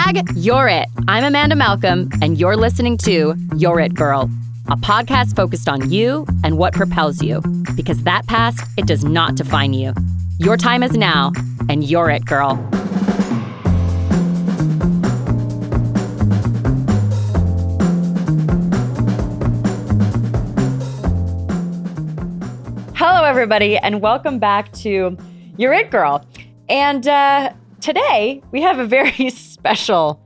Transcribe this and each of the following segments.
Hashtag You're It. I'm Amanda Malcolm, and you're listening to You're It Girl, a podcast focused on you and what propels you. Because that past, it does not define you. Your time is now, and you're it, girl. Hello, everybody, and welcome back to You're It, Girl. And today, we have a very special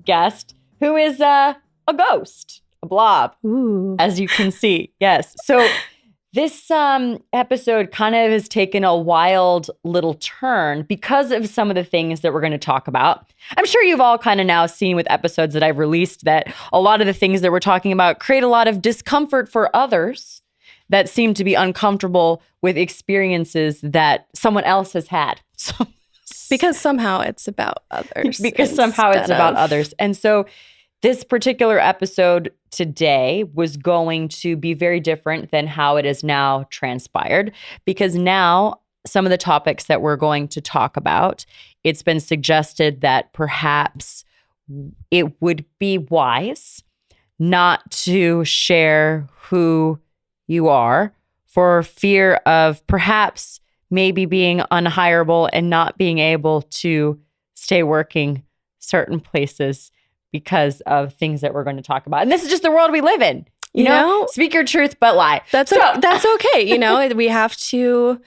guest who is a ghost, a blob, Ooh. as you can see. Yes. So this episode kind of has taken a wild little turn because of some of the things that we're going to talk about. I'm sure you've all kind of now seen with episodes that I've released that a lot of the things that we're talking about create a lot of discomfort for others that seem to be uncomfortable with experiences that someone else has had. So, because somehow it's about others. Because somehow it's about others. And so this particular episode today was going to be very different than how it is now transpired, because now some of the topics that we're going to talk about, it's been suggested that perhaps it would be wise not to share who you are for fear of perhaps maybe being unhireable and not being able to stay working certain places because of things that we're going to talk about. And this is just the world we live in. You know? Speak your truth, but lie. That's okay. You know, we have to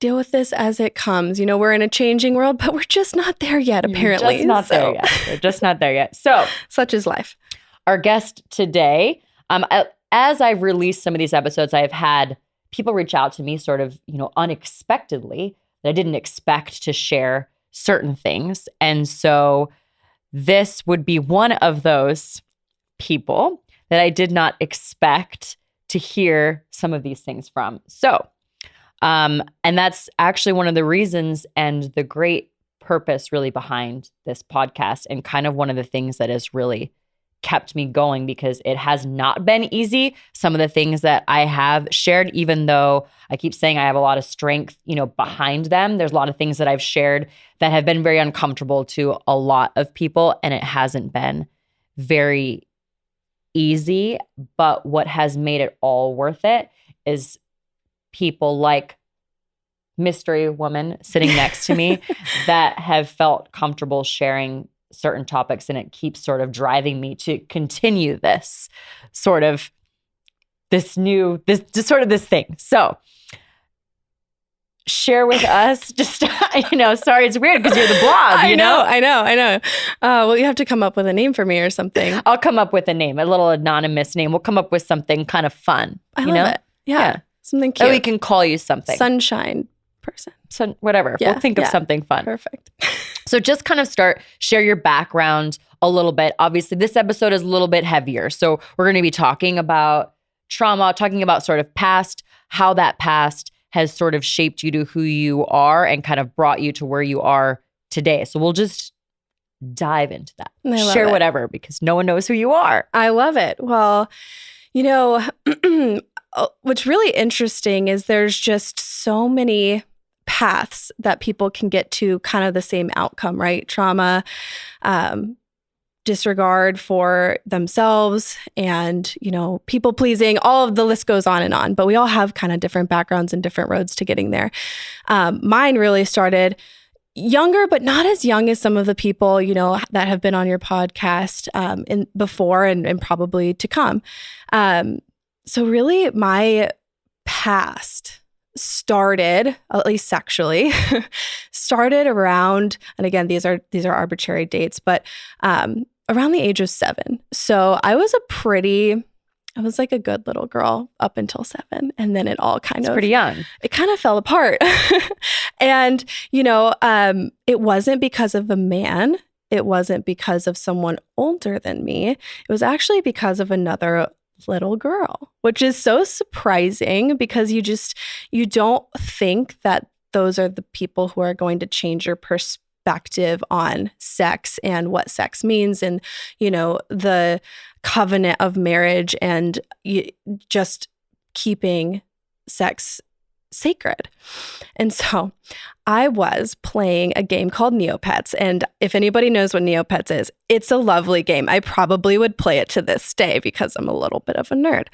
deal with this as it comes. You know, we're in a changing world, but we're just not there yet, apparently. Just not there yet. We're just not there yet. So such is life. Our guest today, as I've released some of these episodes, I've had people reach out to me sort of, unexpectedly, that I didn't expect to share certain things. And so this would be one of those people that I did not expect to hear some of these things from. So, and that's actually one of the reasons and the great purpose really behind this podcast, and kind of one of the things that has really kept me going, because it has not been easy. Some of the things that I have shared, even though I keep saying I have a lot of strength, behind them, there's a lot of things that I've shared that have been very uncomfortable to a lot of people, and it hasn't been very easy. But what has made it all worth it is people like Mystery Woman sitting next to me that have felt comfortable sharing certain topics, and it keeps sort of driving me to continue this thing. So share with us, just, sorry, it's weird because you're the blob, I know. Well, you have to come up with a name for me or something. I'll come up with a name, a little anonymous name. We'll come up with something kind of fun. I love it. Yeah. Something cute. Or we can call you something. Sunshine person. Whatever. Yeah, we'll think of something fun. Perfect. So just kind of share your background a little bit. Obviously, this episode is a little bit heavier. So we're going to be talking about trauma, talking about sort of past, how that past has sort of shaped you to who you are and kind of brought you to where you are today. So we'll just dive into that. Share whatever, because no one knows who you are. I love it. Well, what's really interesting is there's just so many paths that people can get to kind of the same outcome, right? Trauma, disregard for themselves, and, people pleasing, all of the list goes on and on, but we all have kind of different backgrounds and different roads to getting there. Mine really started younger, but not as young as some of the people, that have been on your podcast before and probably to come. So really my past started, at least sexually, started around, and again, these are arbitrary dates, but around the age of 7. So I was like a good little girl up until 7. And then it all kind of pretty young. It kind of fell apart. And, it wasn't because of a man. It wasn't because of someone older than me. It was actually because of another little girl, which is so surprising, because you don't think that those are the people who are going to change your perspective on sex and what sex means, and, the covenant of marriage, and just keeping sex sacred. And so I was playing a game called Neopets. And if anybody knows what Neopets is, it's a lovely game. I probably would play it to this day because I'm a little bit of a nerd.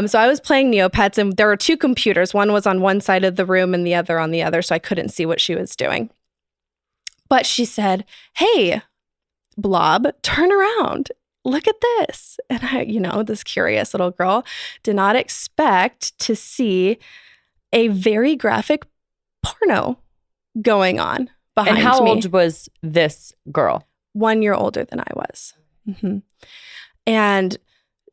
So I was playing Neopets, and there were two computers. One was on one side of the room and the other on the other, so I couldn't see what she was doing. But she said, "Hey, Blob, turn around. Look at this." And I, this curious little girl did not expect to see a very graphic porno going on behind me. And how old was this girl? 1 year older than I was. Mm-hmm. And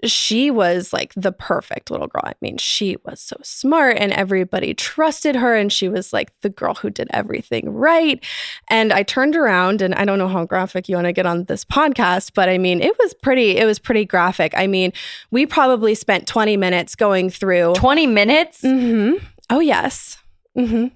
she was like the perfect little girl. I mean, she was so smart and everybody trusted her. And she was like the girl who did everything right. And I turned around, and I don't know how graphic you want to get on this podcast, but I mean, it was pretty graphic. I mean, we probably spent 20 minutes going through. 20 minutes? Mm-hmm. Oh, yes. Mm-hmm.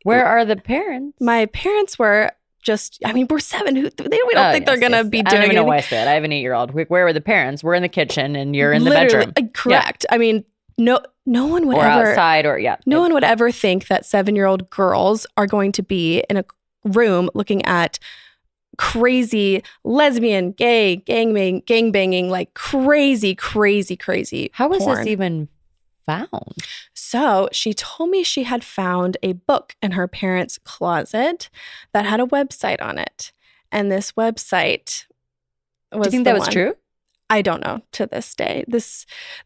Where are the parents? My parents were we're 7. We don't think they're going to be doing I don't even know anything. why I said. I have an 8-year-old. Where were the parents? We're in the kitchen and you're in the Literally, bedroom. Correct. Yeah. I mean, no one would or ever. Outside No one would ever think that 7-year-old girls are going to be in a room looking at crazy lesbian, gay, gang banging, like crazy How was porn. this even found? So she told me she had found a book in her parents' closet that had a website on it. And this website was. Do you think that was true? I don't know to this day.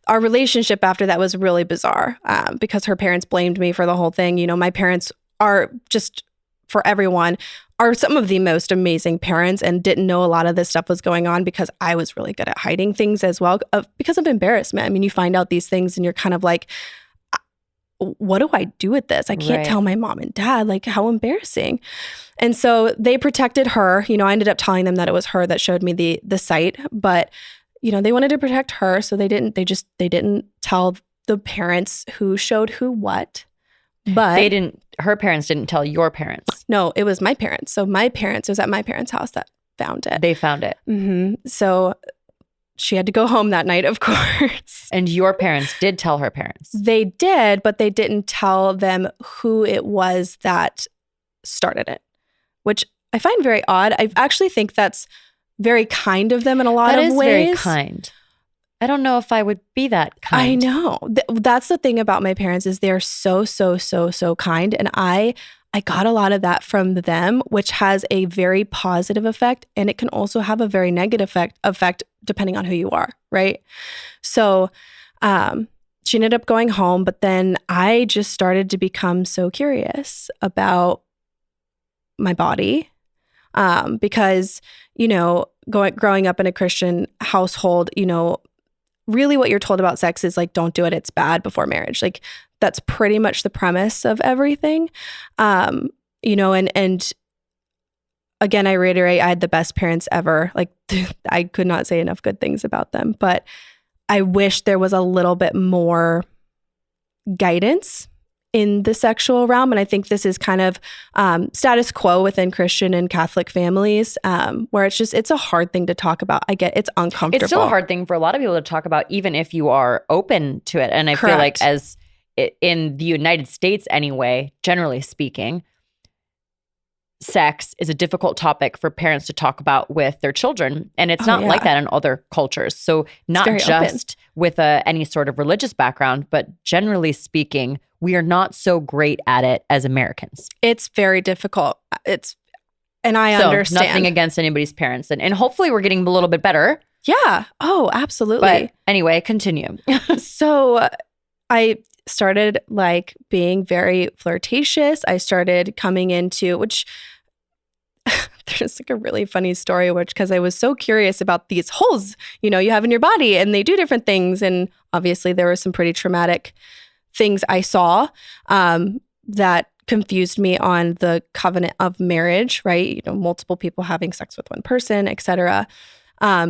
Our relationship after that was really bizarre because her parents blamed me for the whole thing. My parents are just, for everyone, are some of the most amazing parents and didn't know a lot of this stuff was going on because I was really good at hiding things as well because of embarrassment. I mean, you find out these things and you're kind of like, what do I do with this? I can't tell my mom and dad, like how embarrassing. And so they protected her. I ended up telling them that it was her that showed me the site, but they wanted to protect her. So they didn't tell the parents who showed who what. But her parents didn't tell your parents. No, it was my parents. So it was at my parents' house that found it. They found it. Mm-hmm. So she had to go home that night, of course. And your parents did tell her parents? They did, but they didn't tell them who it was that started it, which I find very odd. I actually think that's very kind of them in a lot of ways. That is very kind. I don't know if I would be that kind. I know. That's the thing about my parents is they're so kind. And I got a lot of that from them, which has a very positive effect. And it can also have a very negative effect depending on who you are, right? So she ended up going home, but then I just started to become so curious about my body because, growing up in a Christian household, really what you're told about sex is like, don't do it. It's bad before marriage. Like that's pretty much the premise of everything. And again, I reiterate, I had the best parents ever. Like I could not say enough good things about them, but I wish there was a little bit more guidance in the sexual realm. And I think this is kind of status quo within Christian and Catholic families, where it's a hard thing to talk about. I get it's uncomfortable. It's still a hard thing for a lot of people to talk about, even if you are open to it. And I feel like in the United States anyway, generally speaking, sex is a difficult topic for parents to talk about with their children. And it's not like that in other cultures. So not just with any sort of religious background, but generally speaking, we are not so great at it as Americans. It's very difficult. And I understand. Nothing against anybody's parents. And hopefully we're getting a little bit better. Yeah. Oh, absolutely. But anyway, continue. So I started like being very flirtatious. I started coming into, which there's like a really funny story, because I was so curious about these holes, you have in your body and they do different things. And obviously there were some pretty traumatic things I saw that confused me on the covenant of marriage, right? Multiple people having sex with one person, etc.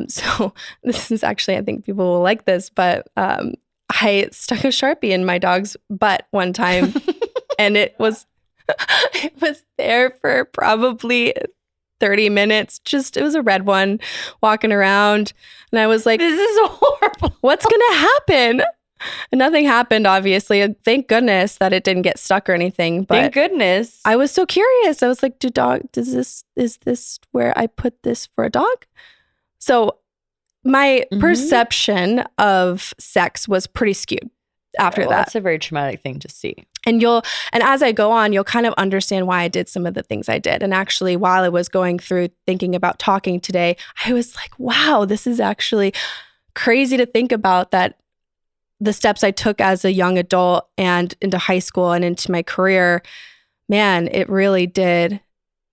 So this is actually, I think people will like this, but I stuck a Sharpie in my dog's butt one time and it was there for probably 30 minutes. It was a red one walking around. And I was like, this is horrible. What's going to happen? Nothing happened, obviously. Thank goodness that it didn't get stuck or anything. But Thank goodness. I was so curious. I was like, is this where I put this for a dog? So my perception of sex was pretty skewed after that. That's a very traumatic thing to see. And as I go on, you'll kind of understand why I did some of the things I did. And actually, while I was going through thinking about talking today, I was like, wow, this is actually crazy to think about, that the steps I took as a young adult and into high school and into my career, man, it really did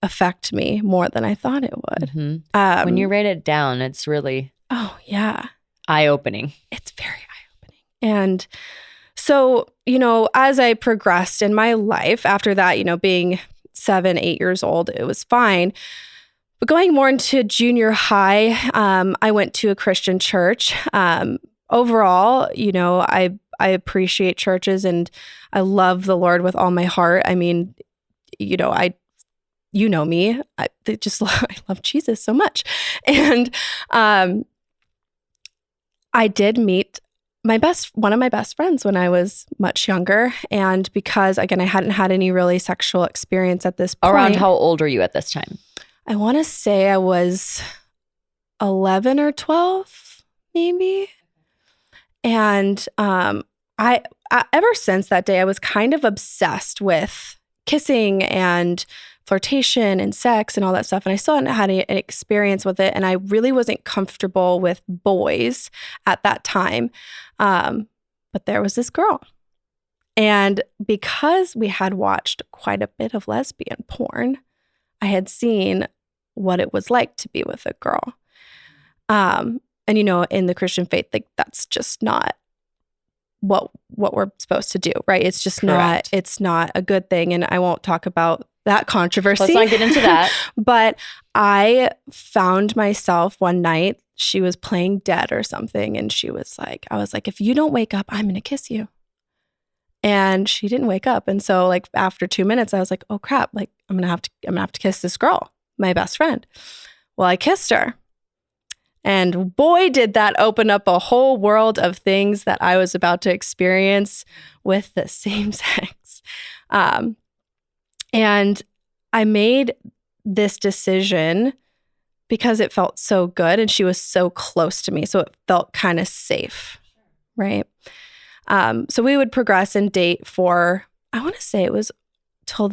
affect me more than I thought it would. When you write it down, it's really eye-opening. It's very eye-opening. And so, as I progressed in my life after that, being 7, 8 years old, it was fine. But going more into junior high, I went to a Christian church. Overall, I appreciate churches and I love the Lord with all my heart. I mean, me. I love Jesus so much. And I did meet one of my best friends when I was much younger. And because, again, I hadn't had any really sexual experience at this point. Around how old are you at this time? I want to say I was 11 or 12, maybe. And I ever since that day, I was kind of obsessed with kissing and flirtation and sex and all that stuff. And I still hadn't had an experience with it. And I really wasn't comfortable with boys at that time. But there was this girl. And because we had watched quite a bit of lesbian porn, I had seen what it was like to be with a girl. And, in the Christian faith, like that's just not what we're supposed to do, right? It's just it's not a good thing. And I won't talk about that controversy. Let's not get into that. But I found myself one night, she was playing dead or something. And I was like, if you don't wake up, I'm going to kiss you. And she didn't wake up. And so like after 2 minutes, I was like, oh crap, like I'm going to have to kiss this girl, my best friend. Well, I kissed her. And boy, did that open up a whole world of things that I was about to experience with the same sex. And I made this decision because it felt so good and she was so close to me. So it felt kind of safe, right? So we would progress and date for, I want to say it was till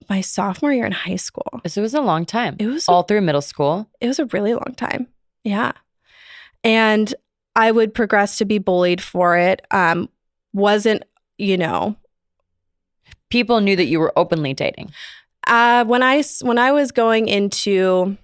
my sophomore year in high school. So it was a long time. It was all through middle school. It was a really long time. Yeah. And I would progress to be bullied for it. Wasn't, People knew that you were openly dating. When I was going into,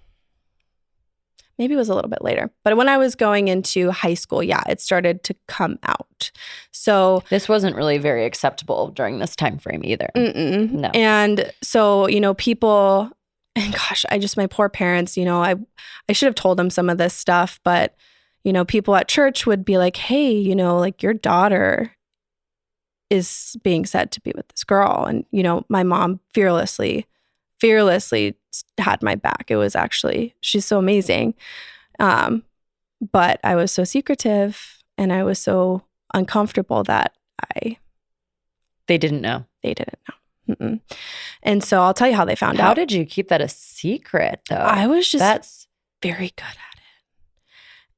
maybe it was a little bit later, but when I was going into high school, it started to come out. So this wasn't really very acceptable during this time frame either. No. And so, people, and gosh, my poor parents, I should have told them some of this stuff, but, people at church would be like, hey, like your daughter is being said to be with this girl. And, my mom fearlessly had my back. It was actually, she's so amazing. But I was so secretive and I was so uncomfortable that they didn't know. Mm-mm. And so I'll tell you how they found out. How did you keep that a secret though? I was just very good at it.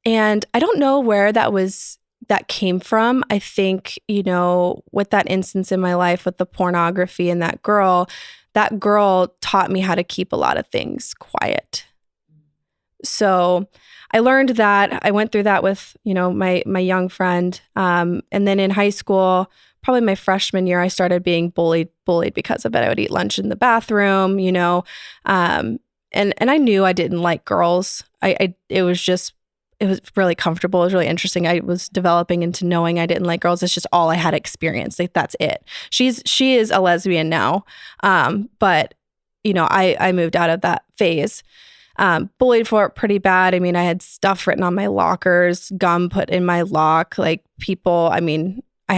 And I don't know where that came from. I think, with that instance in my life with the pornography and that girl taught me how to keep a lot of things quiet. So I learned that. I went through that with, my young friend. And then in high school, probably my freshman year, I started being bullied because of it. I would eat lunch in the bathroom, and I knew I didn't like girls. It was really comfortable. It was really interesting. I was developing into knowing I didn't like girls. It's just all I had experienced. Like that's it. She is a lesbian now. But I moved out of that phase. Bullied for it pretty bad. I mean, I had stuff written on my lockers, gum put in my lock, like people, I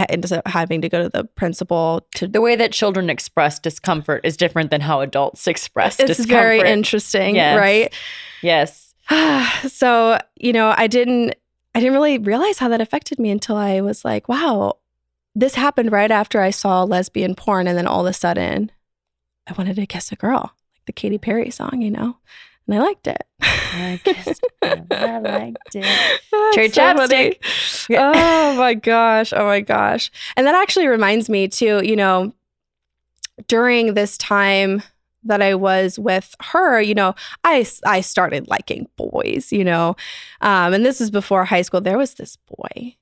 ended up having to go to the principal to... The way that children express discomfort is different than how adults express discomfort. It's very interesting, right? Yes. So, I didn't I didn't really realize how that affected me until I was like, wow, this happened right after I saw lesbian porn. And then all of a sudden, I wanted to kiss a girl, like the Katy Perry song, you know? And I liked it. I kissed her. I liked it. That's Cherry so funny. chapstick. Oh my gosh. Oh my gosh. And that actually reminds me too, you know, during this time that I was with her, you know, I started liking boys, you know, and this is before high school. There was this boy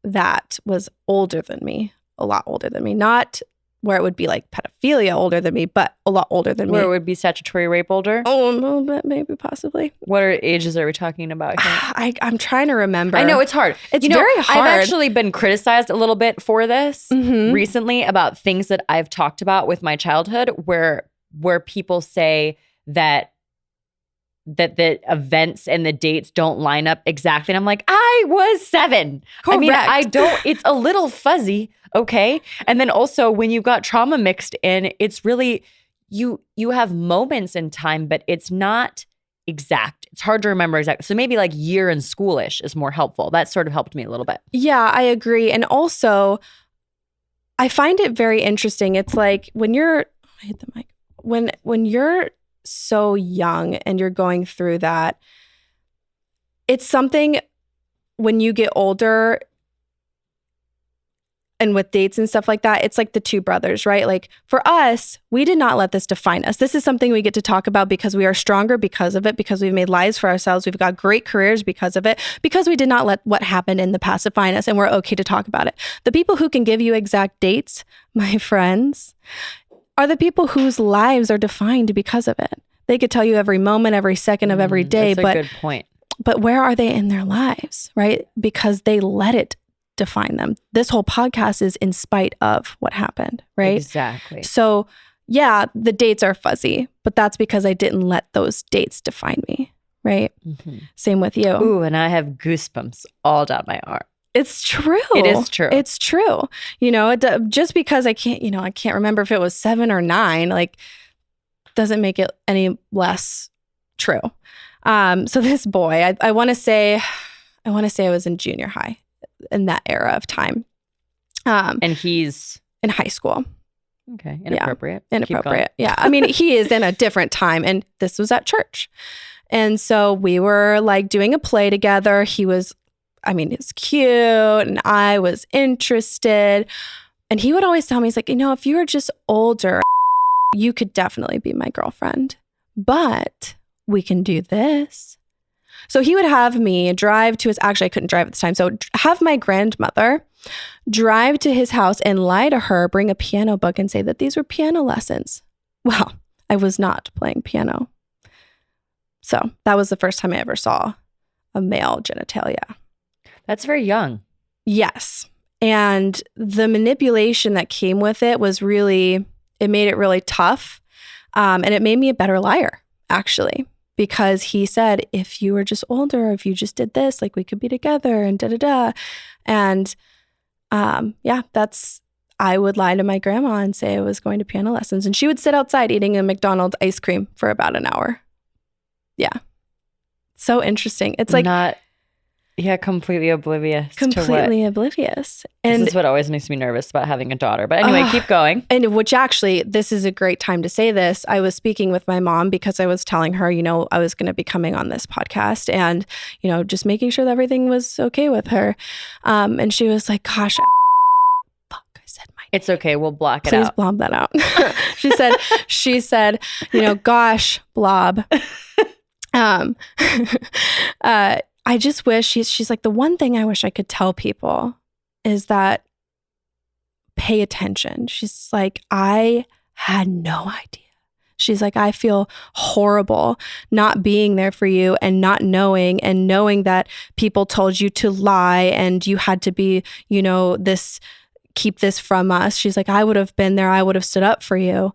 that was older than me, a lot older than me, not where it would be like pedophilia older than me, but a lot older than me. Where it would be statutory rape older? Oh, a little bit, maybe, possibly. What ages are we talking about here? I'm trying to remember. I know it's hard. It's very hard. I've actually been criticized a little bit for this recently about things that I've talked about with my childhood where people say that the events and the dates don't line up exactly. And I'm like, I was 7. Correct. I mean, it's a little fuzzy, okay? And then also when you've got trauma mixed in, it's really, you have moments in time, but it's not exact. It's hard to remember exactly. So maybe like year in schoolish is more helpful. That sort of helped me a little bit. Yeah, I agree. And also, I find it very interesting. It's like when you're, I hit the mic. When you're so young and you're going through that, it's something when you get older and with dates and stuff like that, it's like the two brothers, right? Like for us, we did not let this define us. This is something we get to talk about because we are stronger because of it, because we've made lives for ourselves. We've got great careers because of it, because we did not let what happened in the past define us, and we're okay to talk about it. The people who can give you exact dates, my friends, are the people whose lives are defined because of it. They could tell you every moment, every second of every day. That's a good point. But where are they in their lives, right? Because they let it define them. This whole podcast is in spite of what happened, right? Exactly. So yeah, the dates are fuzzy, but that's because I didn't let those dates define me, right? Mm-hmm. Same with you. Ooh, and I have goosebumps all down my arm. It's true. It is true. It's true. You know, just because I can't remember if it was 7 or 9, like, doesn't make it any less true. So this boy, I want to say I was in junior high in that era of time. And he's in high school. Okay. Inappropriate. Yeah. Inappropriate. Yeah. I mean, he is in a different time, and this was at church. And so we were like doing a play together. He's cute and I was interested. And he would always tell me, he's like, you know, if you were just older, you could definitely be my girlfriend, but we can do this. So he would have me drive to actually I couldn't drive at the time. So have my grandmother drive to his house and lie to her, bring a piano book and say that these were piano lessons. Well, I was not playing piano. So that was the first time I ever saw a male genitalia. That's very young. Yes. And the manipulation that came with it was really, it made it really tough. And it made me a better liar, actually, because he said, if you were just older, if you just did this, like we could be together and da-da-da. And I would lie to my grandma and say I was going to piano lessons. And she would sit outside eating a McDonald's ice cream for about an hour. Yeah. So interesting. It's like completely oblivious. Completely oblivious. And this is what always makes me nervous about having a daughter. But anyway, keep going. And which actually, this is a great time to say this. I was speaking with my mom because I was telling her, you know, I was going to be coming on this podcast and, you know, just making sure that everything was okay with her. And she was like, gosh, fuck, I said my name. It's okay. We'll block it Please out. blob that out. she said, you know, gosh, blob. I just wish, she's like, the one thing I wish I could tell people is that pay attention. She's like, I had no idea. She's like, I feel horrible not being there for you and not knowing that people told you to lie and you had to be, you know, keep this from us. She's like, I would have been there. I would have stood up for you,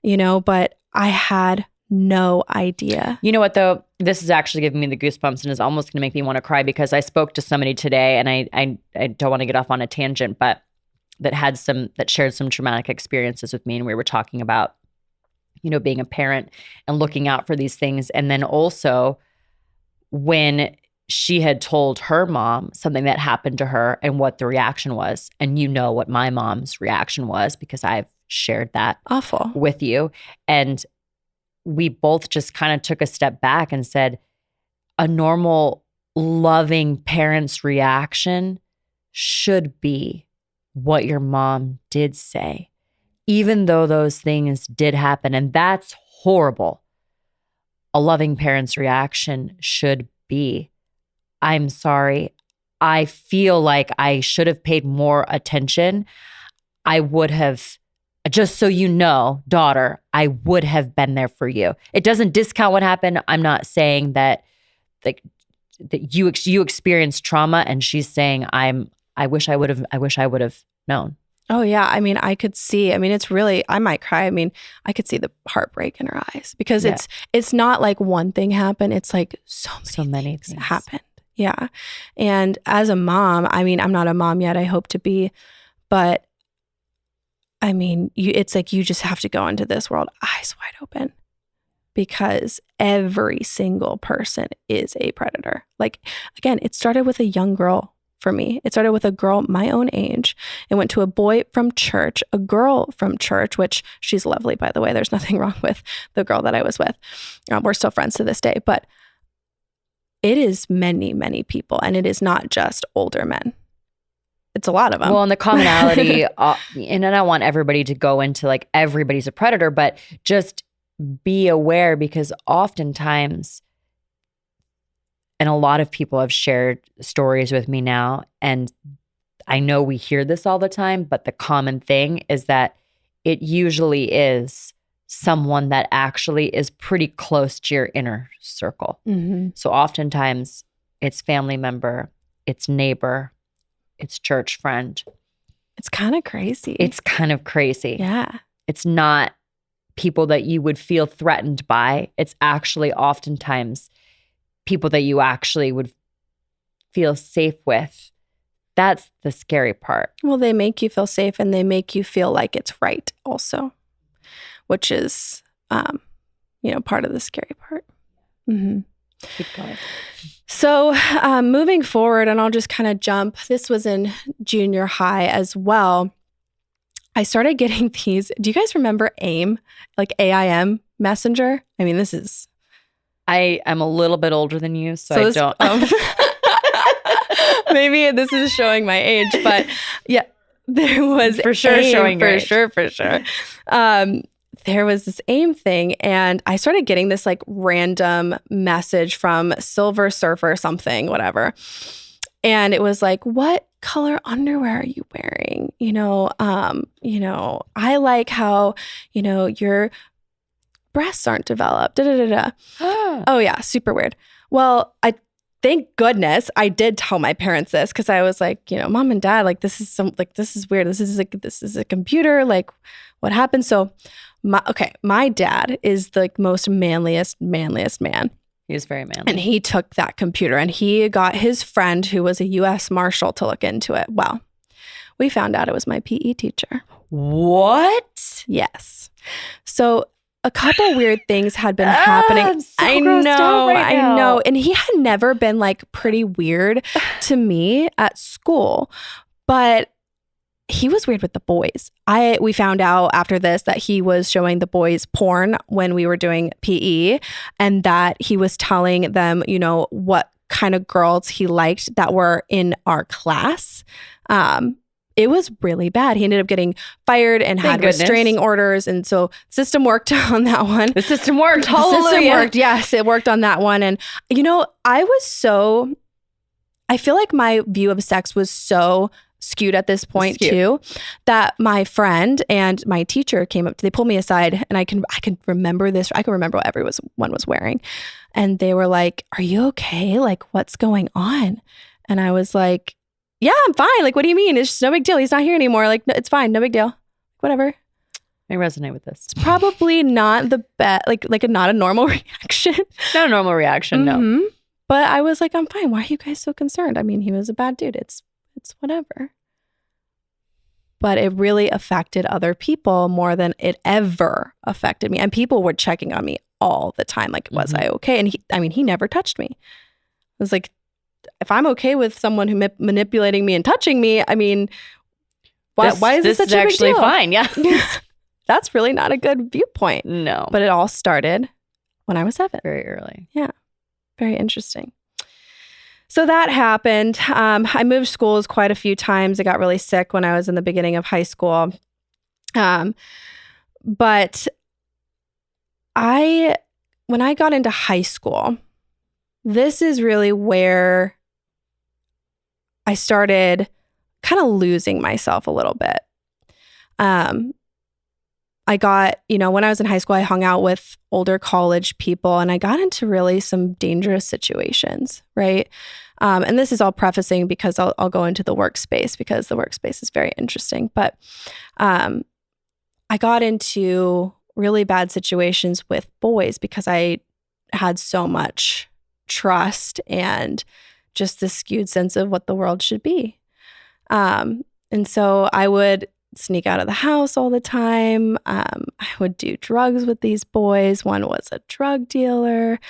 you know, but I had no idea. You know what, though? This is actually giving me the goosebumps and is almost going to make me want to cry because I spoke to somebody today, and I don't want to get off on a tangent, but that shared some traumatic experiences with me, and we were talking about, you know, being a parent and looking out for these things, and then also when she had told her mom something that happened to her and what the reaction was. And you know what my mom's reaction was because I've shared that Awful. with you. And we both just kind of took a step back and said, a normal, loving parent's reaction should be what your mom did say, even though those things did happen. And that's horrible. A loving parent's reaction should be, I'm sorry. I feel like I should have paid more attention. I would have, just so you know, daughter, I would have been there for you. It doesn't discount what happened. I'm not saying that that you experienced trauma, and she's saying I wish I would have known. Oh yeah. I mean, I could see, I mean, it's really, I might cry. I mean, I could see the heartbreak in her eyes because it's not like one thing happened. It's like so many things happened. Yeah. And as a mom, I mean, I'm not a mom yet. I hope to be, but I mean, it's like you just have to go into this world eyes wide open because every single person is a predator. Like, again, it started with a young girl for me. It started with a girl my own age. It went to a boy from church, a girl from church, which she's lovely, by the way. There's nothing wrong with the girl that I was with. We're still friends to this day, but it is many, many people, and it is not just older men. It's a lot of them. Well, and the commonality, and I don't want everybody to go into like everybody's a predator, but just be aware because oftentimes, and a lot of people have shared stories with me now, and I know we hear this all the time, but the common thing is that it usually is someone that actually is pretty close to your inner circle. Mm-hmm. So oftentimes it's family member, it's neighbor, it's church friend. It's kind of crazy. It's kind of crazy. Yeah. It's not people that you would feel threatened by. It's actually oftentimes people that you actually would feel safe with. That's the scary part. Well, they make you feel safe and they make you feel like it's right also, which is, part of the scary part. Mm-hmm. Keep going. So moving forward, and I'll just kind of jump. This was in junior high as well. I started getting these. Do you guys remember AIM? Like AIM Messenger? I mean, I am a little bit older than you, so I don't. Maybe this is showing my age, but yeah, there was for sure AIM, showing your age. For sure. There was this AIM thing, and I started getting this like random message from Silver Surfer something, whatever. And it was like, what color underwear are you wearing? I like how, your breasts aren't developed. Da, da, da, da. Oh yeah, super weird. Well, thank goodness I did tell my parents this because I was like, mom and dad, like this is weird. This is a computer. Like, what happened? So, my dad is the most manliest man. He's very manly. And he took that computer and he got his friend who was a U.S. Marshal to look into it. Well, we found out it was my PE teacher. What? Yes. So a couple weird things had been happening. I'm so grossed out right now. I know. And he had never been like pretty weird to me at school, but he was weird with the boys. We found out after this that he was showing the boys porn when we were doing PE, and that he was telling them, what kind of girls he liked that were in our class. It was really bad. He ended up getting fired and had restraining orders. And so system worked on that one. The system worked. Hallelujah. The system worked. Yes, it worked on that one. And, I feel like my view of sex was so skewed at this point too, that my friend and my teacher came up, they pulled me aside, and I can remember this. I can remember what everyone was wearing. And they were like, are you okay? Like, what's going on? And I was like, yeah, I'm fine. Like, what do you mean? It's just no big deal. He's not here anymore. Like, no, it's fine. No big deal. Whatever. I resonate with this. It's probably not the best, not a normal reaction. Not a normal reaction, mm-hmm. no. But I was like, I'm fine. Why are you guys so concerned? I mean, he was a bad dude. It's whatever. But it really affected other people more than it ever affected me. And people were checking on me all the time. Like, was I okay? And he never touched me. It was like, if I'm okay with someone who manipulating me and touching me, I mean, why is this such a big actually deal? fine? Yeah. That's really not a good viewpoint. No. But it all started when I was 7. Very early. Yeah. Very interesting. So that happened. I moved schools quite a few times. I got really sick when I was in the beginning of high school. But when I got into high school, this is really where I started kind of losing myself a little bit. I got, when I was in high school, I hung out with older college people and I got into really some dangerous situations, right? And this is all prefacing because I'll go into the workspace because the workspace is very interesting. But I got into really bad situations with boys because I had so much trust and just this skewed sense of what the world should be. And so I would sneak out of the house all the time. I would do drugs with these boys. One was a drug dealer.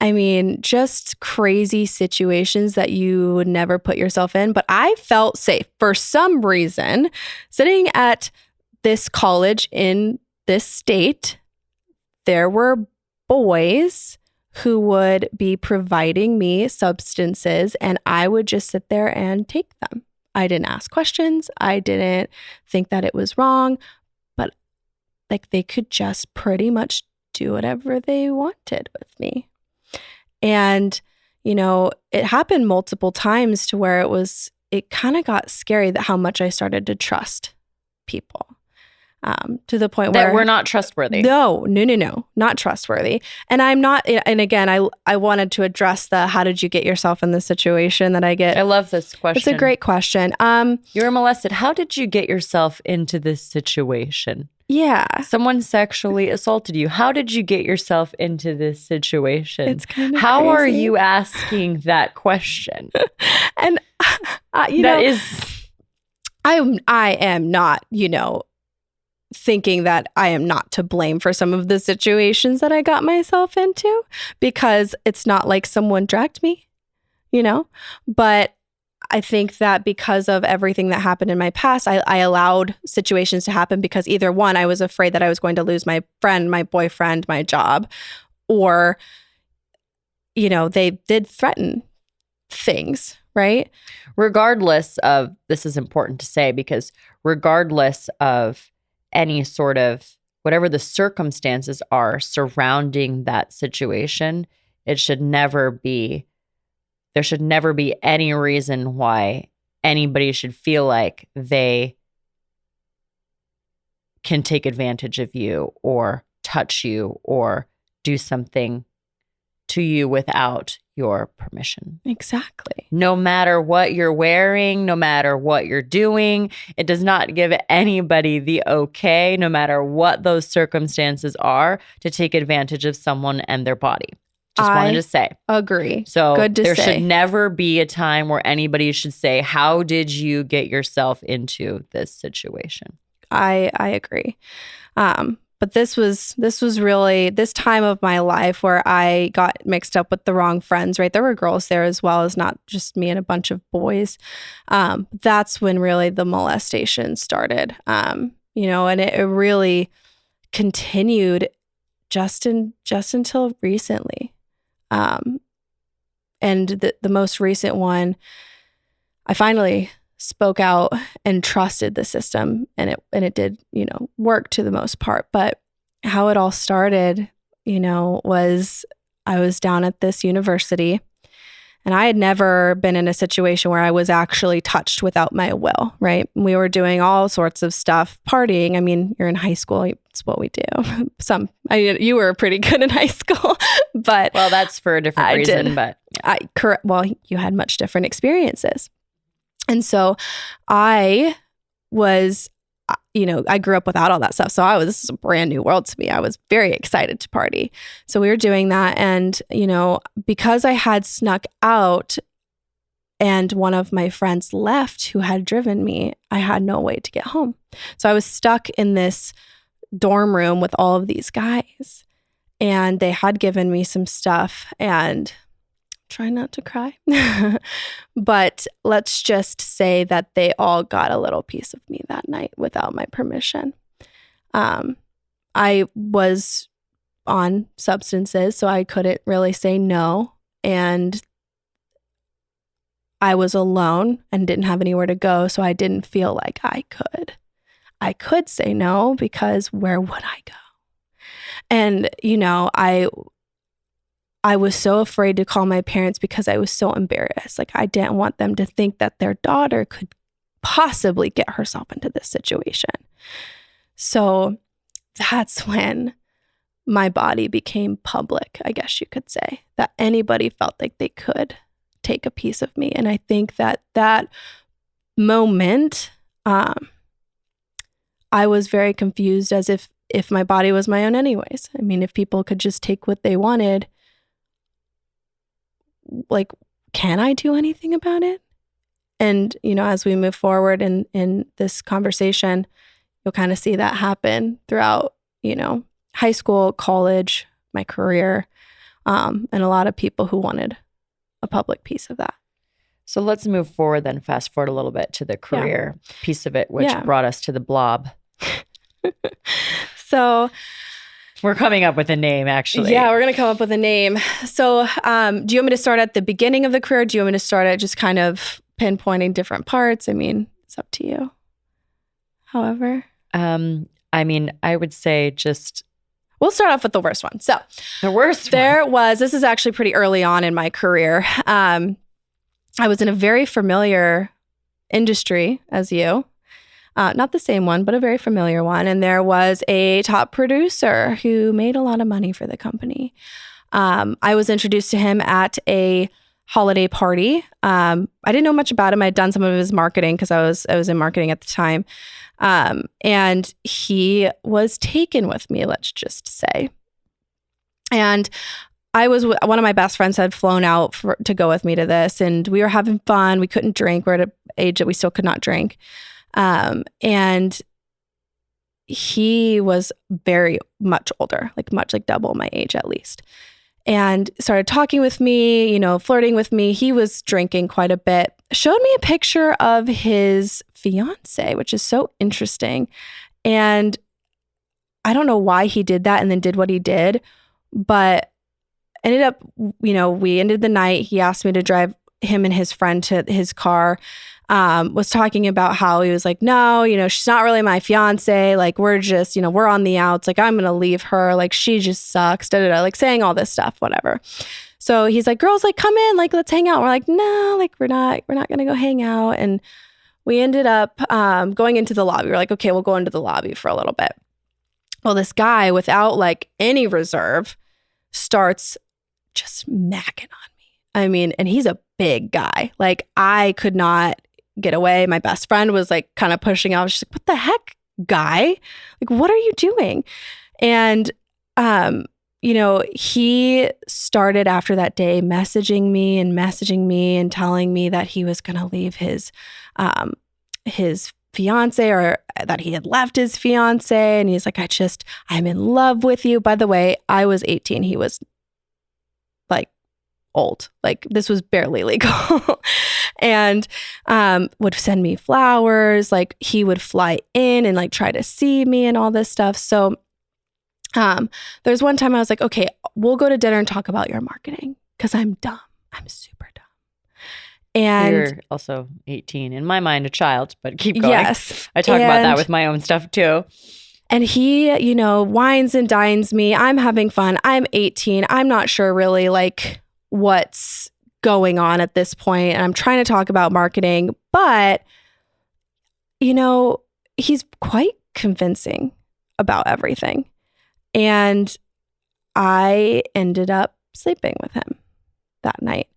I mean, just crazy situations that you would never put yourself in. But I felt safe for some reason sitting at this college in this state. There were boys who would be providing me substances and I would just sit there and take them. I didn't ask questions. I didn't think that it was wrong, but like they could just pretty much do whatever they wanted with me. And, it happened multiple times to where it kind of got scary that how much I started to trust people. To the point where that we're not trustworthy. No, not trustworthy. And I'm not. And again, I wanted to address how did you get yourself in this situation that I get? I love this question. It's a great question. You were molested. How did you get yourself into this situation? Yeah. Someone sexually assaulted you. How did you get yourself into this situation? It's kind of How crazy. are you asking that question? And I am not, thinking that I am not to blame for some of the situations that I got myself into because it's not like someone dragged me, but I think that because of everything that happened in my past, I allowed situations to happen because either one, I was afraid that I was going to lose my friend, my boyfriend, my job, or, they did threaten things, right? Regardless of, this is important to say, because regardless of any sort of, whatever the circumstances are surrounding that situation, there should never be any reason why anybody should feel like they can take advantage of you or touch you or do something to you without your permission. Exactly. No matter what you're wearing, no matter what you're doing, it does not give anybody the okay, no matter what those circumstances are, to take advantage of someone and their body. Just wanted to say. Agree. So good to there say. should never be a time where anybody should say, how did you get yourself into this situation? I agree. But this was really this time of my life where I got mixed up with the wrong friends, right? There were girls there as well as not just me and a bunch of boys. That's when really the molestation started, and it really continued just until recently. And the most recent one, I finally spoke out and trusted the system, and it did, work to the most part. But how it all started, was I was down at this university and I had never been in a situation where I was actually touched without my will, right? We were doing all sorts of stuff, partying. I mean, you're in high school, it's what we do. You were pretty good in high school, but well, that's for a different reason. But yeah. Well, you had much different experiences. And so I was, I grew up without all that stuff. So this is a brand new world to me. I was very excited to party. So we were doing that. And, because I had snuck out and one of my friends left who had driven me, I had no way to get home. So I was stuck in this dorm room with all of these guys, and they had given me some stuff and try not to cry. But let's just say that they all got a little piece of me that night without my permission. I was on substances, so I couldn't really say no. And I was alone and didn't have anywhere to go, so I didn't feel like I could. I could say no because where would I go? And, I was so afraid to call my parents because I was so embarrassed. Like, I didn't want them to think that their daughter could possibly get herself into this situation. So that's when my body became public, I guess you could say, that anybody felt like they could take a piece of me. And I think that moment, I was very confused, as if my body was my own anyways. I mean, if people could just take what they wanted, like, can I do anything about it? And, as we move forward in this conversation, you'll kind of see that happen throughout, high school, college, my career, and a lot of people who wanted a public piece of that. So let's move forward then, fast forward a little bit to the career piece of it, which brought us to the blob. So we're coming up with a name, actually. Yeah, we're going to come up with a name. So do you want me to start at the beginning of the career? Do you want me to start at just kind of pinpointing different parts? I mean, it's up to you. However. I would say just... We'll start off with the worst one. So the worst one. This is actually pretty early on in my career. I was in a very familiar industry as you. Not the same one, but a very familiar one. And there was a top producer who made a lot of money for the company. I was introduced to him at a holiday party. I didn't know much about him. I'd done some of his marketing because I was in marketing at the time. And he was taken with me, let's just say. And one of my best friends had flown out to go with me to this, and we were having fun. We couldn't drink. We're at an age that we still could not drink. And he was very much older, like double my age at least, and started talking with me, flirting with me. He was drinking quite a bit, showed me a picture of his fiance, which is so interesting. And I don't know why he did that and then did what he did, but ended up, we ended the night. He asked me to drive him and his friend to his car. Was talking about how he was like, no, she's not really my fiance. Like, we're just, we're on the outs. Like, I'm going to leave her. Like, she just sucks. Like saying all this stuff, whatever. So he's like, girls, like, come in, like, let's hang out. We're like, no, like, we're not going to go hang out. And we ended up going into the lobby. We're like, okay, we'll go into the lobby for a little bit. Well, this guy, without like any reserve, starts just macking on me. I mean, and he's a big guy. Like, I could not get away. My best friend was like kind of pushing out. She's like, what the heck, guy? Like, what are you doing? And, he started after that day messaging me and telling me that he was going to leave his fiance, or that he had left his fiance. And he's like, I'm in love with you. By the way, I was 18. He was like old. Like, this was barely legal. And would send me flowers. Like, he would fly in and like try to see me and all this stuff. So there's one time I was like, okay, we'll go to dinner and talk about your marketing, because I'm dumb. I'm super dumb. And you're also 18. In my mind, a child, but keep going. Yes. I talk about that with my own stuff too. And he, wines and dines me. I'm having fun. I'm 18. I'm not sure really like what's going on at this point. And I'm trying to talk about marketing, but, he's quite convincing about everything. And I ended up sleeping with him that night.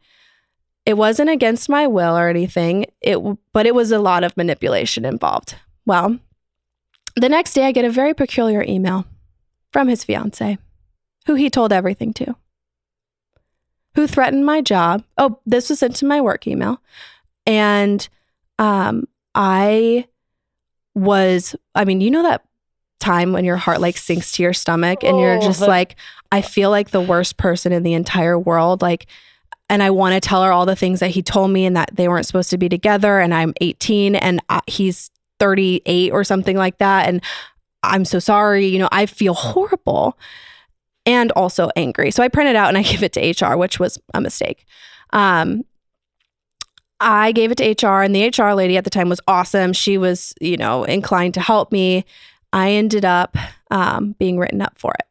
It wasn't against my will or anything, but it was a lot of manipulation involved. Well, the next day I get a very peculiar email from his fiance, who he told everything to, who threatened my job. Oh, this was sent to my work email. And that time when your heart like sinks to your stomach and you're just like, I feel like the worst person in the entire world. Like, and I want to tell her all the things that he told me and that they weren't supposed to be together. And I'm 18 and he's 38 or something like that. And I'm so sorry. You know, I feel horrible and also angry. So I print it out and I give it to HR, which was a mistake. I gave it to HR, and the HR lady at the time was awesome. She was, you know, inclined to help me. I ended up being written up for it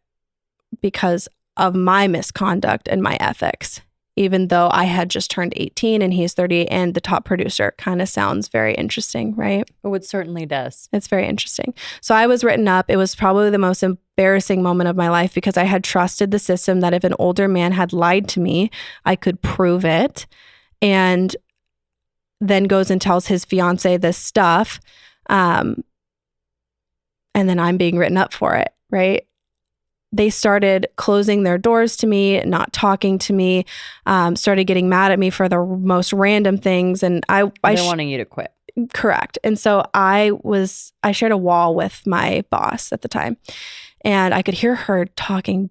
because of my misconduct and my ethics, even though I had just turned 18 and he's 38 and the top producer. Kind of sounds very interesting, right? Oh, it certainly does. It's very interesting. So I was written up. It was probably the most embarrassing moment of my life because I had trusted the system that if an older man had lied to me, I could prove it. And then goes and tells his fiance this stuff. And then I'm being written up for it, right? They started closing their doors to me, not talking to me, started getting mad at me for the most random things. And They're wanting you to quit. Correct. And so I shared a wall with my boss at the time, and I could hear her talking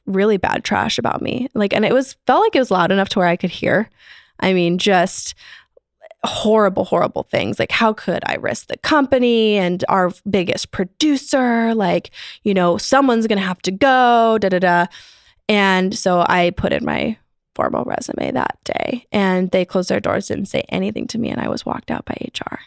really bad trash about me. Like, and felt like it was loud enough to where I could hear. I mean, just horrible things. Like, how could I risk the company and our biggest producer? Like, you know, someone's going to have to go, And so I put in my formal resume that day, and they closed their doors, didn't say anything to me, and I was walked out by HR.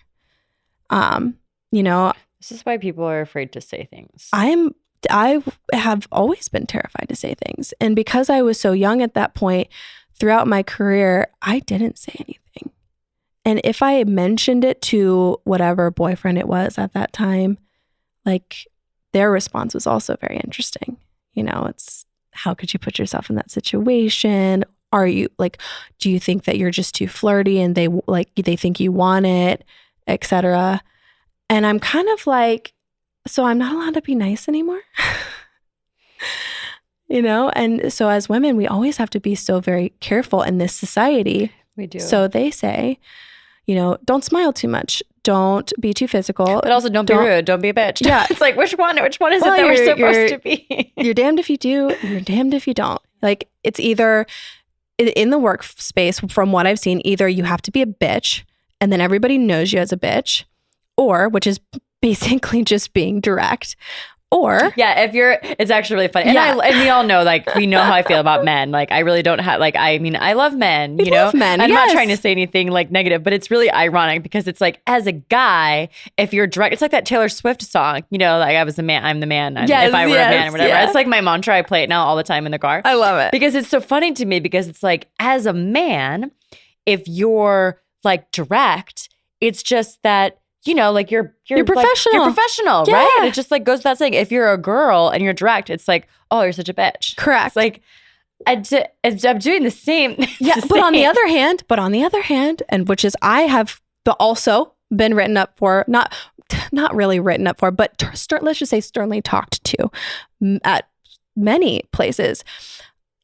You know, this is why people are afraid to say things. I have always been terrified to say things. And because I was so young at that point, throughout my career, I didn't say anything. And if I mentioned it to whatever boyfriend it was at that time, like, their response was also very interesting. You know, it's, how could you put yourself in that situation? Are you like, do you think that you're just too flirty and they think you want it, etc. And I'm kind of like, so I'm not allowed to be nice anymore? You know? And so as women, we always have to be so very careful in this society. We do. So they say, you know, don't smile too much. Don't be too physical. But also don't be rude. Don't be a bitch. Yeah. It's like, which one is it that we're supposed to be? You're damned if you do. You're damned if you don't. Like, it's either in the workspace, from what I've seen, either you have to be a bitch and then everybody knows you as a bitch, or, which is basically just being direct. Or yeah, it's actually really funny. And and we all know, like, we know how I feel about men. Like, I really don't have, like, I mean, I love men, you know? Love men, I'm not trying to say anything like negative, but it's really ironic because it's like, as a guy, if you're direct, it's like that Taylor Swift song, you know, like, I was a man, I'm the man. If I were a man or whatever. Yeah. It's like my mantra. I play it now all the time in the car. I love it. Because it's so funny to me because it's like, as a if you're like direct, it's just that, you know, like you're professional. Like, you're professional, yeah. right? It just like goes without saying. If you're a girl and you're direct, it's like, oh, you're such a bitch. Correct. It's like I'm doing the same. Yeah, but on the other hand, and which is I have also been written up for, not really written up for, but let's just say sternly talked to at many places,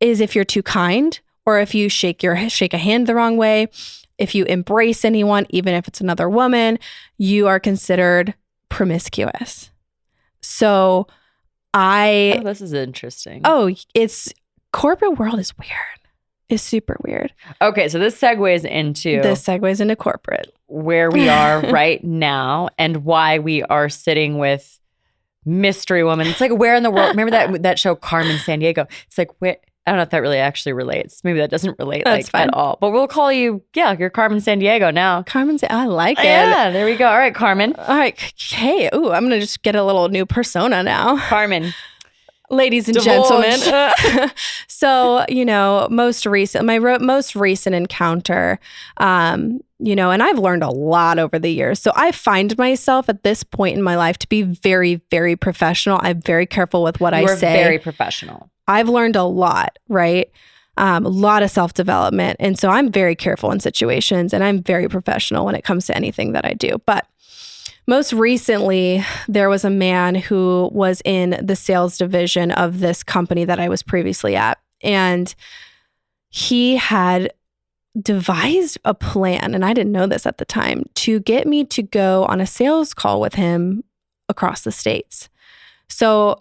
is if you're too kind, or if you shake a hand the wrong way. If you embrace anyone, even if it's another woman, you are considered promiscuous. So this is interesting. It's corporate world is weird. It's super weird. Okay, so this segues into corporate, where we are right now and why we are sitting with mystery woman. It's like, where in the world? Remember that show Carmen Sandiego? It's like, where? I don't know if that really actually relates. Maybe that doesn't relate at all. But we'll call you, you're Carmen Sandiego now. I like it. Yeah, there we go. All right, Carmen. All right. Hey, I'm going to just get a little new persona now. Carmen. Ladies and gentlemen. So, you know, my most recent encounter, you know, and I've learned a lot over the years. So I find myself at this point in my life to be very, very professional. I'm very careful with what I say. You're very professional. I've learned a lot, right? A lot of self-development. And so I'm very careful in situations, and I'm very professional when it comes to anything that I do. But most recently, there was a man who was in the sales division of this company that I was previously at. And he had devised a plan, and I didn't know this at the time, to get me to go on a sales call with him across the states. So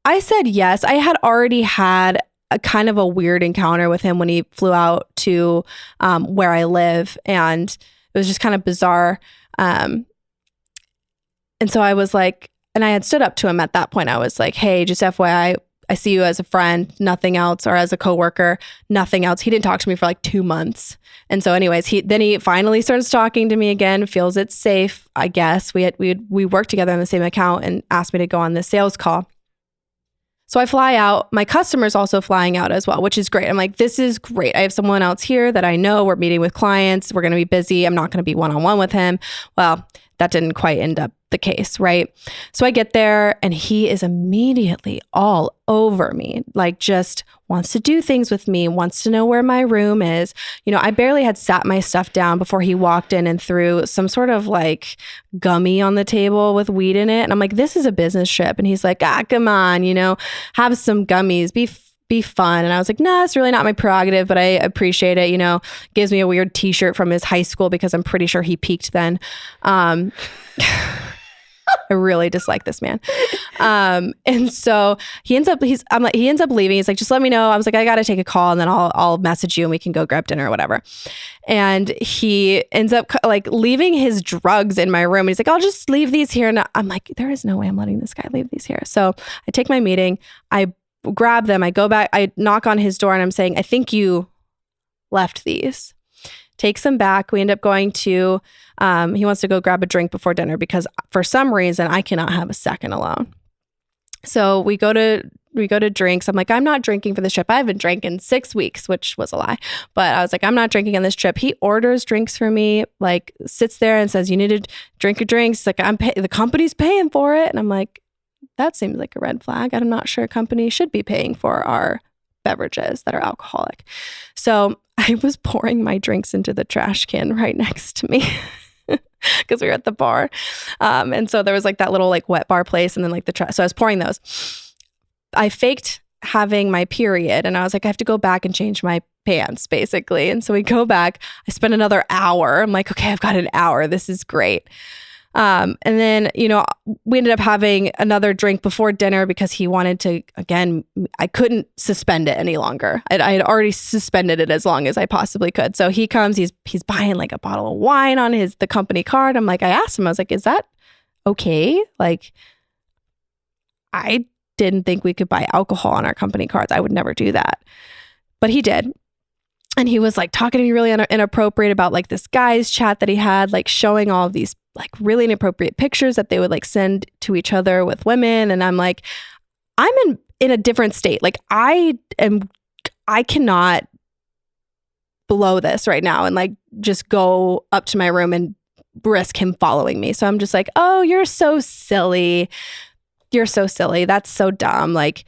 I said yes. I had already had a kind of a weird encounter with him when he flew out to where I live, and it was just kind of bizarre. And so I was like, and I had stood up to him at that point. I was like, hey, just FYI, I see you as a friend, nothing else, or as a coworker, nothing else. He didn't talk to me for like 2 months. And so anyways, he finally starts talking to me again, feels it's safe, I guess. We worked together on the same account and asked me to go on this sales call. So I fly out. My customer's also flying out as well, which is great. I'm like, this is great. I have someone else here that I know. We're meeting with clients. We're going to be busy. I'm not going to be one-on-one with him. Well, that didn't quite end up the case, right? So I get there and he is immediately all over me, like just wants to do things with me, wants to know where my room is. You know, I barely had sat my stuff down before he walked in and threw some sort of like gummy on the table with weed in it. And I'm like, this is a business trip. And he's like, come on, you know, have some gummies, be fun. And I was like, no, it's really not my prerogative, but I appreciate it. You know, gives me a weird t-shirt from his high school because I'm pretty sure he peaked then. I really dislike this man. And so he ends up leaving. He's like, just let me know. I was like, I got to take a call and then I'll message you and we can go grab dinner or whatever. And he ends up like leaving his drugs in my room. And he's like, I'll just leave these here. And I'm like, there is no way I'm letting this guy leave these here. So I take my meeting, I grab them, I go back, I knock on his door and I'm saying, I think you left these. Takes them back. We end up going to, he wants to go grab a drink before dinner because for some reason I cannot have a second alone. So we go to drinks. I'm like, I'm not drinking for this trip. I haven't drank in 6 weeks, which was a lie. But I was like, I'm not drinking on this trip. He orders drinks for me, like sits there and says, you need to drink your drinks. Like the company's paying for it. And I'm like, that seems like a red flag. I'm not sure a company should be paying for our beverages that are alcoholic. So I was pouring my drinks into the trash can right next to me because we were at the bar. And so there was like that little like wet bar place and then like the trash. So I was pouring those. I faked having my period and I was like, I have to go back and change my pants basically. And so we go back. I spent another hour. I'm like, okay, I've got an hour. This is great. And then, you know, we ended up having another drink before dinner because he wanted to, again, I couldn't suspend it any longer. I had already suspended it as long as I possibly could. So he comes, he's buying like a bottle of wine on the company card. I'm like, I asked him, I was like, is that okay? Like, I didn't think we could buy alcohol on our company cards. I would never do that. But he did. And he was like talking to me really inappropriate about like this guy's chat that he had, like showing all of these like really inappropriate pictures that they would like send to each other with women. And I'm like, I'm in a different state. Like I cannot blow this right now and like just go up to my room and risk him following me. So I'm just like, oh, you're so silly. You're so silly. That's so dumb. Like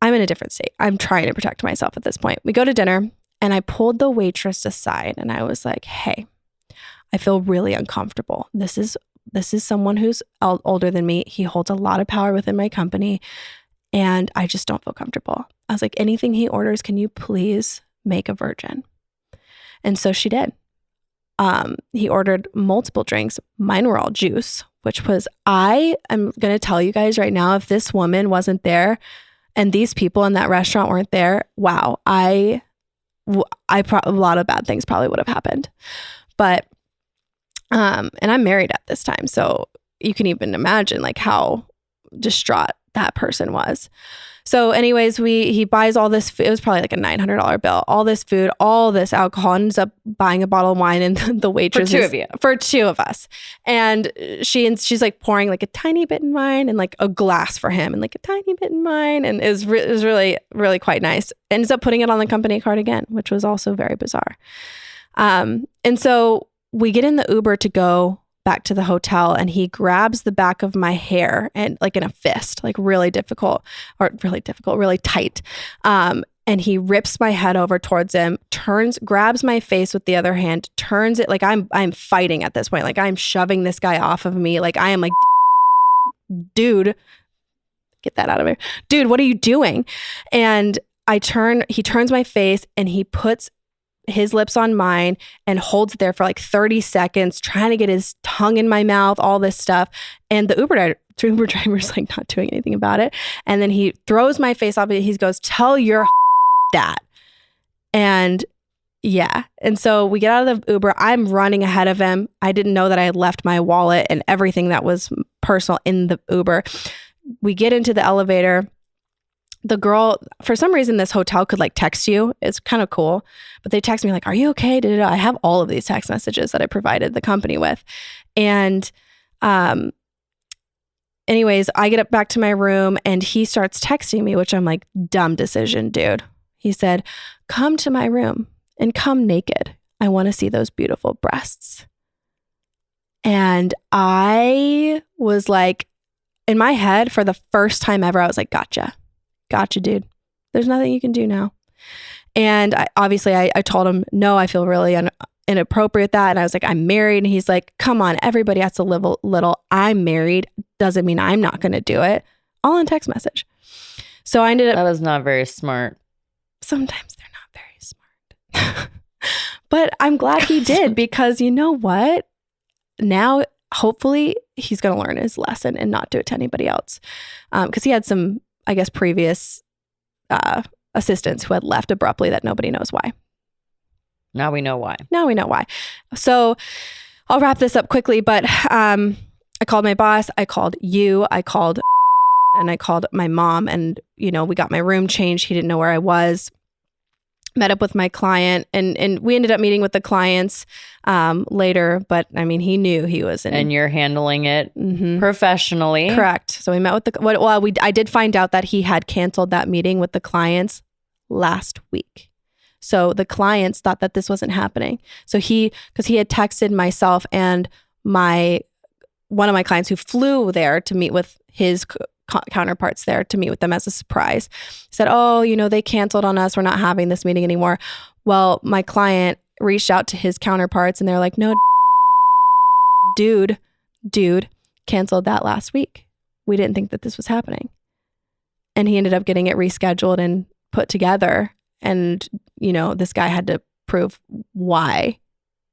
I'm in a different state. I'm trying to protect myself at this point. We go to dinner and I pulled the waitress aside and I was like, hey, I feel really uncomfortable. This is someone who's older than me. He holds a lot of power within my company and I just don't feel comfortable. I was like, anything he orders, can you please make a virgin? And so she did. He ordered multiple drinks. Mine were all juice, which was, I am going to tell you guys right now, if this woman wasn't there and these people in that restaurant weren't there, wow, a lot of bad things probably would have happened. But and I'm married at this time, so you can even imagine like how distraught that person was. So anyways, he buys all this food. It was probably like a $900 bill. All this food, all this alcohol, ends up buying a bottle of wine, and the waitress for two of us. And she's like pouring like a tiny bit in mine and like a glass for him and like a tiny bit in mine, and it was really, really quite nice. Ends up putting it on the company card again, which was also very bizarre. And so we get in the Uber to go back to the hotel, and he grabs the back of my hair and like in a fist, like really tight. And he rips my head over towards him, grabs my face with the other hand, turns it like I'm fighting at this point. Like I'm shoving this guy off of me. Like I am like, dude, get that out of here. Dude, what are you doing? And he turns my face and he puts his lips on mine and holds it there for like 30 seconds, trying to get his tongue in my mouth, all this stuff. And the Uber driver's like not doing anything about it. And then he throws my face off. He goes, tell your that. And yeah. And so we get out of the Uber. I'm running ahead of him. I didn't know that I had left my wallet and everything that was personal in the Uber. We get into the elevator. The girl, for some reason, this hotel could like text you. It's kind of cool. But they text me like, are you okay? I have all of these text messages that I provided the company with. And anyways, I get up back to my room and he starts texting me, which I'm like, dumb decision, dude. He said, come to my room and come naked. I want to see those beautiful breasts. And I was like, in my head, for the first time ever, I was like, gotcha, dude. There's nothing you can do now. And I told him, no, I feel really inappropriate with that. And I was like, I'm married. And he's like, come on, everybody has to live a little. I'm married. Doesn't mean I'm not going to do it. All in text message. So I ended up. That was not very smart. Sometimes they're not very smart. But I'm glad he did, because you know what? Now, hopefully, he's going to learn his lesson and not do it to anybody else. Because he had some, I guess, previous assistants who had left abruptly that nobody knows why. Now we know why. So I'll wrap this up quickly, but I called my boss. I called you. I called and I called my mom, and, we got my room changed. He didn't know where I was. Met up with my client, and we ended up meeting with the clients later, but I mean, he knew he was in. And you're handling it professionally. Correct. So we met with I did find out that he had canceled that meeting with the clients last week. So the clients thought that this wasn't happening. So because he had texted myself and one of my clients who flew there to meet with his counterparts there to meet with them as a surprise, said, oh, they canceled on us. We're not having this meeting anymore. Well, my client reached out to his counterparts and they're like, no, dude canceled that last week. We didn't think that this was happening. And he ended up getting it rescheduled and put together. And, this guy had to prove why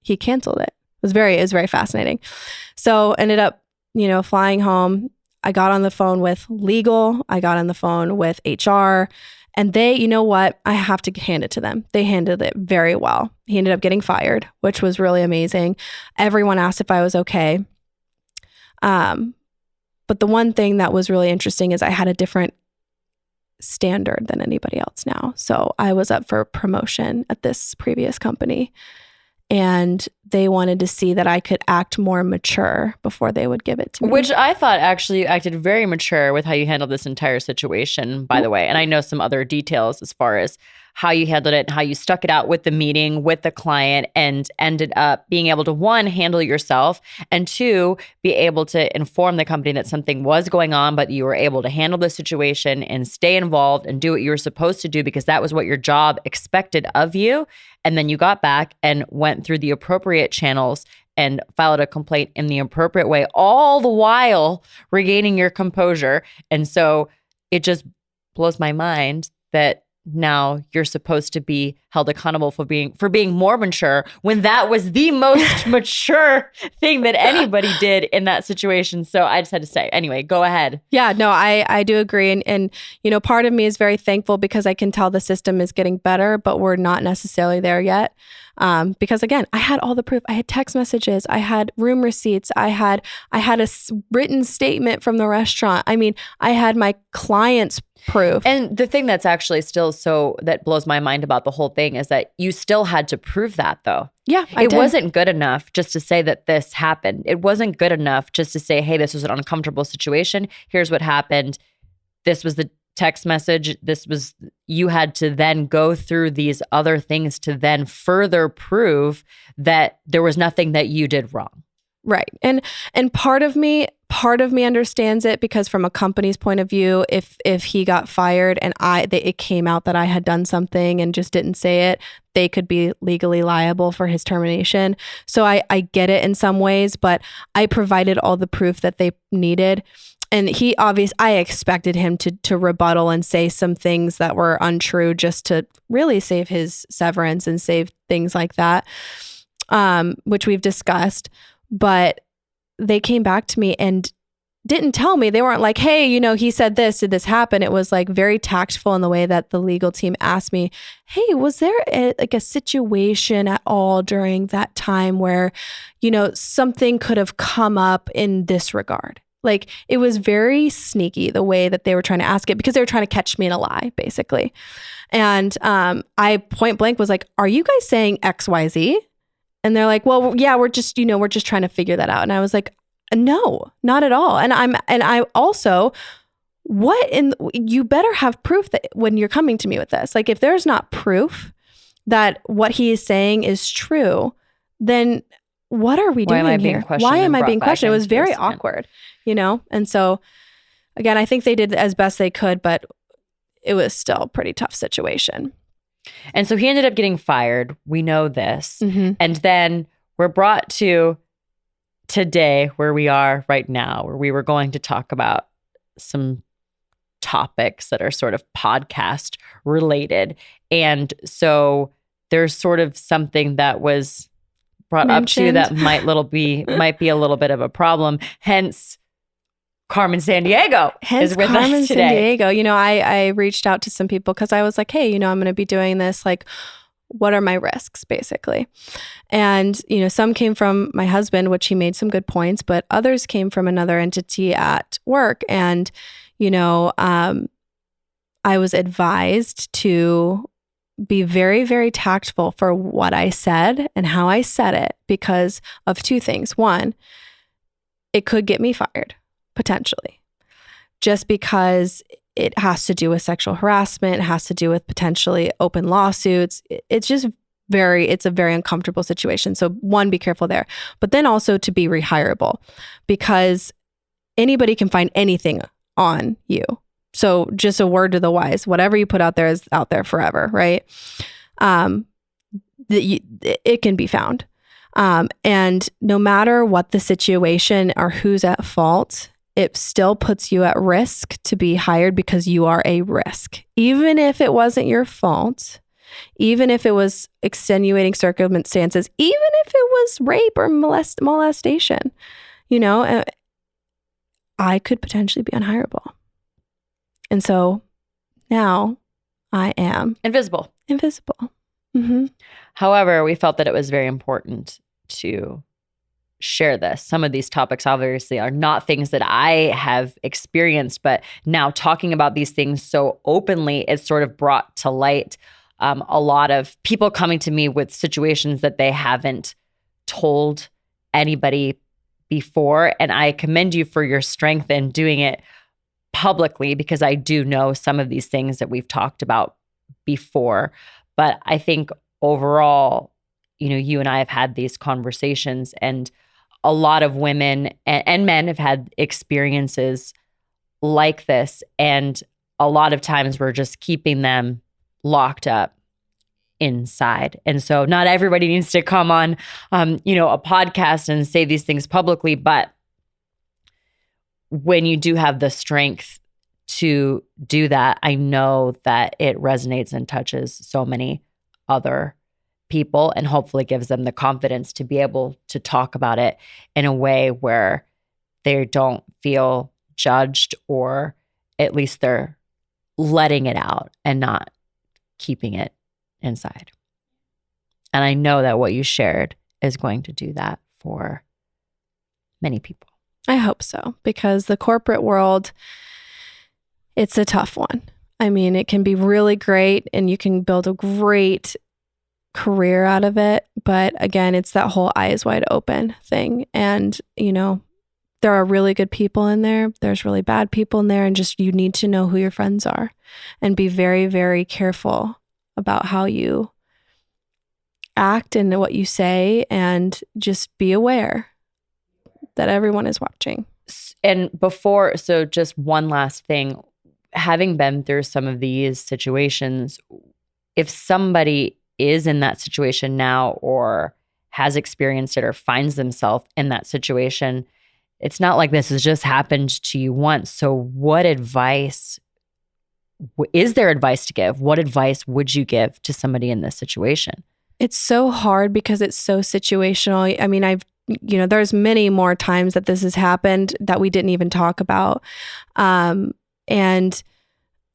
he canceled it. It was very fascinating. So ended up, flying home. I got on the phone with legal. I got on the phone with HR, and they, you know what? I have to hand it to them. They handled it very well. He ended up getting fired, which was really amazing. Everyone asked if I was okay. But the one thing that was really interesting is I had a different standard than anybody else now. So I was up for promotion at this previous company, and they wanted to see that I could act more mature before they would give it to me. Which I thought actually you acted very mature with how you handled this entire situation, by the way. And I know some other details as far as how you handled it and how you stuck it out with the meeting with the client and ended up being able to, one, handle it yourself, and two, be able to inform the company that something was going on, but you were able to handle the situation and stay involved and do what you were supposed to do because that was what your job expected of you. And then you got back and went through the appropriate channels and filed a complaint in the appropriate way, all the while regaining your composure. And so it just blows my mind that now you're supposed to be held accountable for being more mature when that was the most mature thing that anybody did in that situation. So I just had to say, anyway, go ahead. Yeah, no, I do agree. And part of me is very thankful because I can tell the system is getting better, but we're not necessarily there yet. Because again, I had all the proof. I had text messages. I had room receipts. I had a written statement from the restaurant. I mean, I had my client's proof. And the thing that's actually still that blows my mind about the whole thing is that you still had to prove that, though. Yeah, it wasn't good enough just to say that this happened. It wasn't good enough just to say, hey, this was an uncomfortable situation. Here's what happened. This was the text message. You had to then go through these other things to then further prove that there was nothing that you did wrong. Right. And part of me understands it because from a company's point of view, if he got fired and it came out that I had done something and just didn't say it, they could be legally liable for his termination. So I get it in some ways, but I provided all the proof that they needed. And I expected him to rebuttal and say some things that were untrue just to really save his severance and save things like that, which we've discussed. But they came back to me and didn't tell me. They weren't like, hey, he said this, did this happen? It was like very tactful in the way that the legal team asked me, hey, was there a situation at all during that time where, something could have come up in this regard? Like, it was very sneaky the way that they were trying to ask it, because they were trying to catch me in a lie, basically. And I point blank was like, are you guys saying XYZ? And they're like, well, yeah, we're just trying to figure that out. And I was like, no, not at all. And I also, you better have proof that when you're coming to me with this, like, if there's not proof that what he is saying is true, then what are we doing here? Why am I being questioned? It was very awkward, And so again, I think they did as best they could, but it was still a pretty tough situation. And so he ended up getting fired. We know this. Mm-hmm. And then we're brought to today, where we are right now, where we were going to talk about some topics that are sort of podcast related. And so there's sort of something that was brought mentioned up to that might be a little bit of a problem. Hence, Carmen Sandiego is with us today. Sandiego. I reached out to some people because I was like, hey, I'm going to be doing this. Like, what are my risks, basically? And, some came from my husband, which he made some good points, but others came from another entity at work. And, I was advised to be very, very tactful for what I said and how I said it because of two things. One, it could get me fired, potentially, just because it has to do with sexual harassment. It has to do with potentially open lawsuits. It's a very uncomfortable situation. So one, be careful there. But then also to be rehireable, because anybody can find anything on you. So just a word to the wise, whatever you put out there is out there forever, right? It can be found. And no matter what the situation or who's at fault, it still puts you at risk to be hired because you are a risk. Even if it wasn't your fault, even if it was extenuating circumstances, even if it was rape or molestation, I could potentially be unhireable. And so now I am invisible. Mm-hmm. However, we felt that it was very important to share this. Some of these topics obviously are not things that I have experienced, but now talking about these things so openly, it's sort of brought to light a lot of people coming to me with situations that they haven't told anybody before. And I commend you for your strength in doing it publicly, because I do know some of these things that we've talked about before. But I think overall, you and I have had these conversations, and a lot of women and men have had experiences like this. And a lot of times we're just keeping them locked up inside. And so not everybody needs to come on, a podcast and say these things publicly. But when you do have the strength to do that, I know that it resonates and touches so many other people, and hopefully gives them the confidence to be able to talk about it in a way where they don't feel judged, or at least they're letting it out and not keeping it inside. And I know that what you shared is going to do that for many people. I hope so, because the corporate world, it's a tough one. I mean, it can be really great and you can build a great career out of it. But again, it's that whole eyes wide open thing. And, there are really good people in there. There's really bad people in there. And just, you need to know who your friends are and be very, very careful about how you act and what you say, and just be aware that everyone is watching. And so just one last thing, having been through some of these situations, if somebody is in that situation now or has experienced it or finds themselves in that situation, it's not like this has just happened to you once. So what advice, is there advice to give? What advice would you give to somebody in this situation? It's so hard because it's so situational. I mean, I've there's many more times that this has happened that we didn't even talk about. And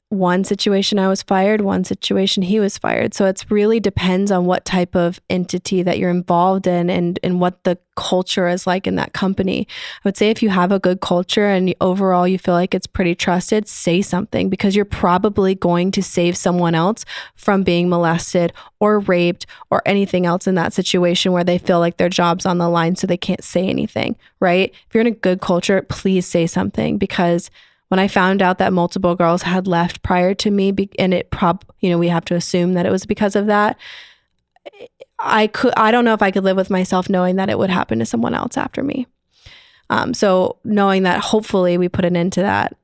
one situation I was fired, one situation he was fired. So it really depends on what type of entity that you're involved in and what the culture is like in that company. I would say if you have a good culture and overall you feel like it's pretty trusted, say something, because you're probably going to save someone else from being molested or raped or anything else in that situation where they feel like their job's on the line so they can't say anything, right? If you're in a good culture, please say something, because when I found out that multiple girls had left prior to me, and we have to assume that it was because of that, I don't know if I could live with myself knowing that it would happen to someone else after me. So knowing that hopefully we put an end to that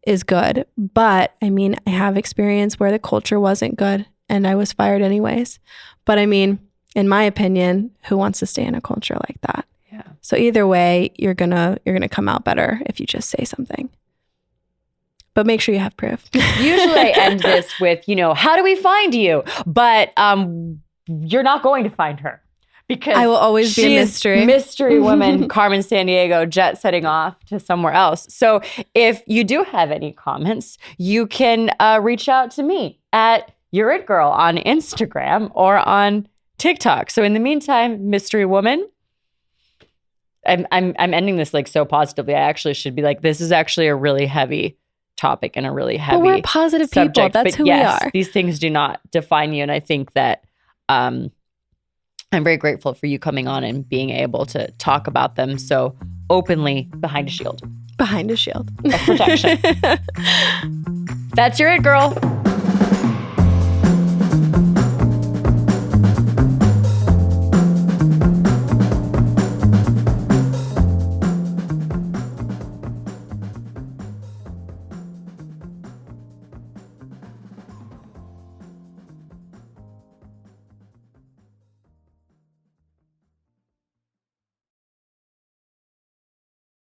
is good. But I mean, I have experience where the culture wasn't good and I was fired anyways. But I mean, in my opinion, who wants to stay in a culture like that? Yeah. So either way, you're gonna come out better if you just say something. But make sure you have proof. Usually I end this with, how do we find you? But you're not going to find her, because I will always be a mystery. Mystery woman, Carmen Sandiego, jet setting off to somewhere else. So if you do have any comments, you can reach out to me at You're It Girl on Instagram or on TikTok. So in the meantime, mystery woman, I'm ending this like so positively. I actually should be like, this is actually a really heavy topic and a really heavy we're positive subject. People. That's but who yes, we are. These things do not define you. And I think that I'm very grateful for you coming on and being able to talk about them so openly behind a shield. Behind a shield. Of protection. That's Your It Girl.